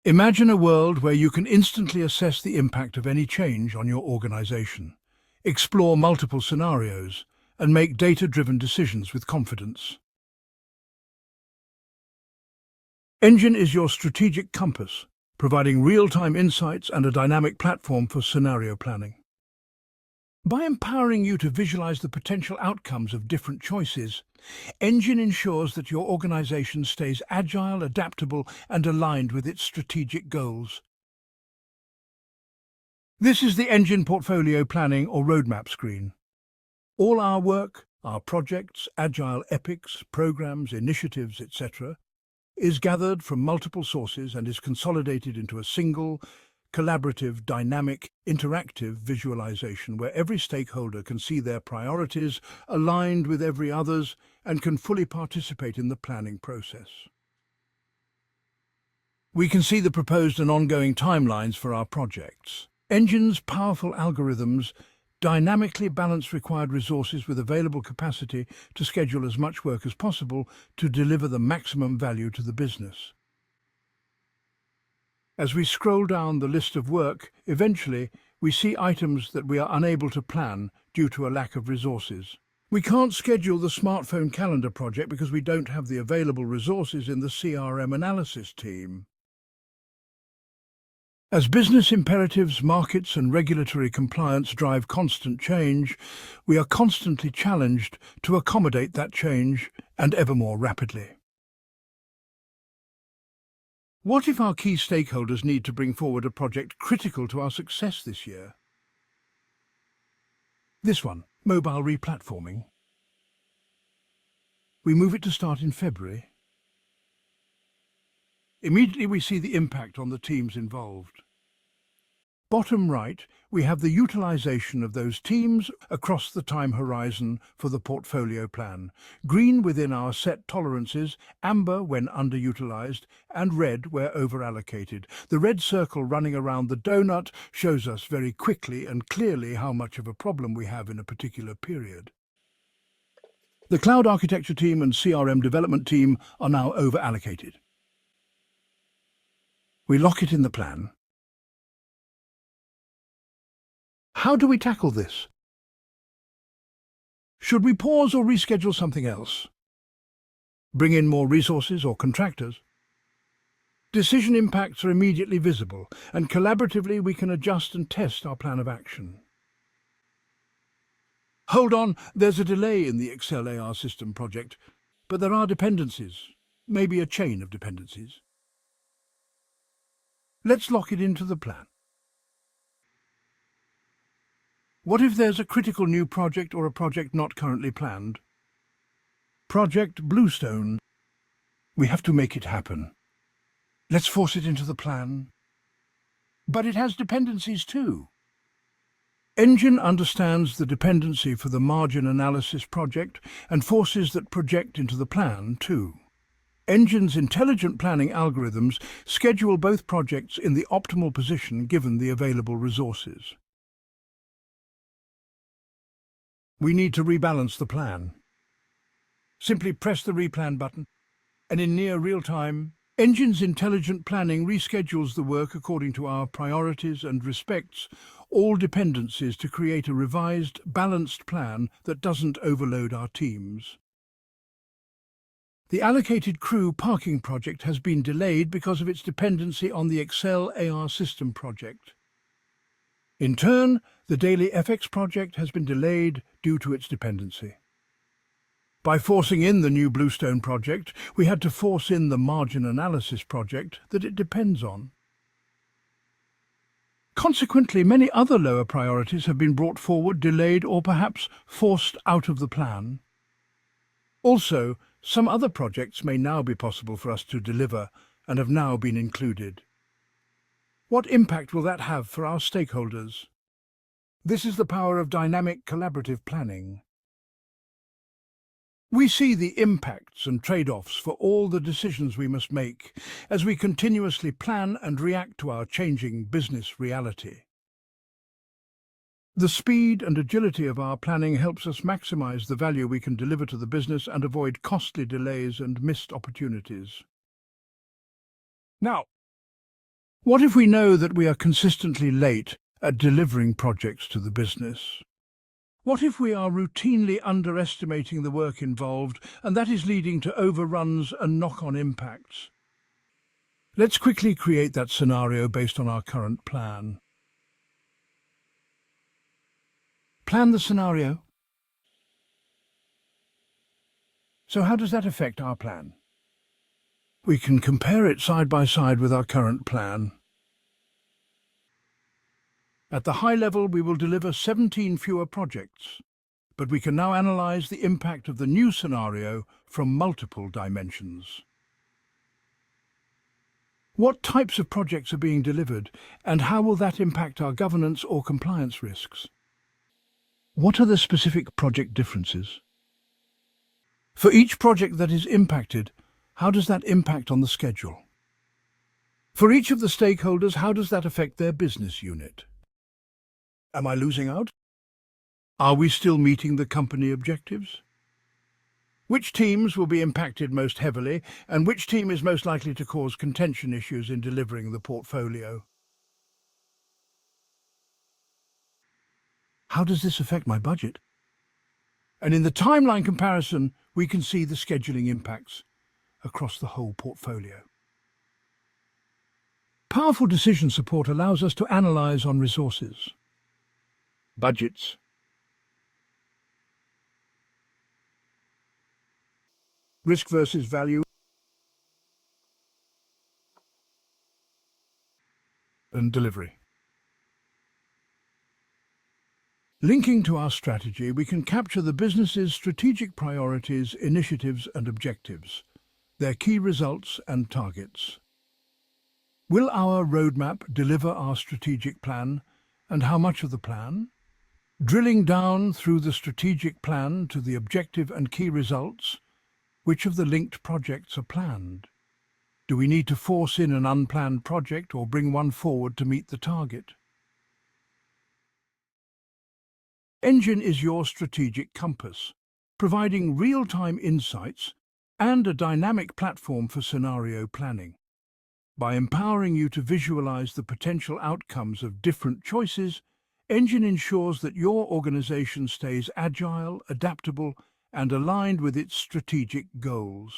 Imagine a world where you can instantly assess the impact of any change on your organization, explore multiple scenarios, and make data-driven decisions with confidence. Engine is your strategic compass, providing real-time insights and a dynamic platform for scenario planning. By empowering you to visualize the potential outcomes of different choices, Engine ensures that your organization stays agile, adaptable, and aligned with its strategic goals. This is the Engine Portfolio Planning or Roadmap screen. All our work, our projects, agile epics, programs, initiatives, etc., is gathered from multiple sources and is consolidated into a single, collaborative, dynamic, interactive visualization where every stakeholder can see their priorities aligned with every other's and can fully participate in the planning process. We can see the proposed and ongoing timelines for our projects. Engine's powerful algorithms dynamically balance required resources with available capacity to schedule as much work as possible to deliver the maximum value to the business. As we scroll down the list of work, eventually we see items that we are unable to plan due to a lack of resources. We can't schedule the smartphone calendar project because we don't have the available resources in the CRM analysis team. As business imperatives, markets and regulatory compliance drive constant change, we are constantly challenged to accommodate that change and ever more rapidly. What if our key stakeholders need to bring forward a project critical to our success this year? This one, mobile replatforming. We move it to start in February. Immediately we see the impact on the teams involved. Bottom right, we have the utilization of those teams across the time horizon for the portfolio plan. Green within our set tolerances, amber when underutilized, and red where overallocated. The red circle running around the donut shows us very quickly and clearly how much of a problem we have in a particular period. The cloud architecture team and CRM development team are now overallocated. We lock it in the plan. How do we tackle this? Should we pause or reschedule something else? Bring in more resources or contractors? Decision impacts are immediately visible, and collaboratively we can adjust and test our plan of action. Hold on, there's a delay in the Excel AR system project, but there are dependencies, maybe a chain of dependencies. Let's lock it into the plan. What if there's a critical new project or a project not currently planned? Project Bluestone. We have to make it happen. Let's force it into the plan. But it has dependencies too. Engine understands the dependency for the margin analysis project and forces that project into the plan too. Engine's intelligent planning algorithms schedule both projects in the optimal position given the available resources. We need to rebalance the plan. Simply press the replan button, and in near real time, Engine's intelligent planning reschedules the work according to our priorities and respects all dependencies to create a revised, balanced plan that doesn't overload our teams. The allocated crew parking project has been delayed because of its dependency on the Excel AR system project. In turn, the daily FX project has been delayed due to its dependency. By forcing in the new Bluestone project, we had to force in the margin analysis project that it depends on. Consequently, many other lower priorities have been brought forward, delayed, or perhaps forced out of the plan. Also, some other projects may now be possible for us to deliver and have now been included. What impact will that have for our stakeholders? This is the power of dynamic collaborative planning. We see the impacts and trade-offs for all the decisions we must make as we continuously plan and react to our changing business reality. The speed and agility of our planning helps us maximize the value we can deliver to the business and avoid costly delays and missed opportunities. Now, What if we know that we are consistently late at delivering projects to the business? What if we are routinely underestimating the work involved and that is leading to overruns and knock-on impacts? Let's quickly create that scenario based on our current plan. Plan the scenario. So how does that affect our plan? We can compare it side by side with our current plan. At the high level, we will deliver 17 fewer projects, but we can now analyze the impact of the new scenario from multiple dimensions. What types of projects are being delivered, and how will that impact our governance or compliance risks? What are the specific project differences? For each project that is impacted, how does that impact on the schedule? For each of the stakeholders, how does that affect their business unit? Am I losing out? Are we still meeting the company objectives? Which teams will be impacted most heavily, and which team is most likely to cause contention issues in delivering the portfolio? How does this affect my budget? And in the timeline comparison, we can see the scheduling impacts across the whole portfolio. Powerful decision support allows us to analyze on resources, budgets, risk versus value, and delivery. Linking to our strategy, we can capture the business's strategic priorities, initiatives and objectives, their key results and targets. Will our roadmap deliver our strategic plan, and how much of the plan? Drilling down through the strategic plan to the objective and key results, which of the linked projects are planned? Do we need to force in an unplanned project or bring one forward to meet the target? Aangine is your strategic compass, providing real-time insights and a dynamic platform for scenario planning. By empowering you to visualize the potential outcomes of different choices, aangine ensures that your organization stays agile, adaptable, and aligned with its strategic goals.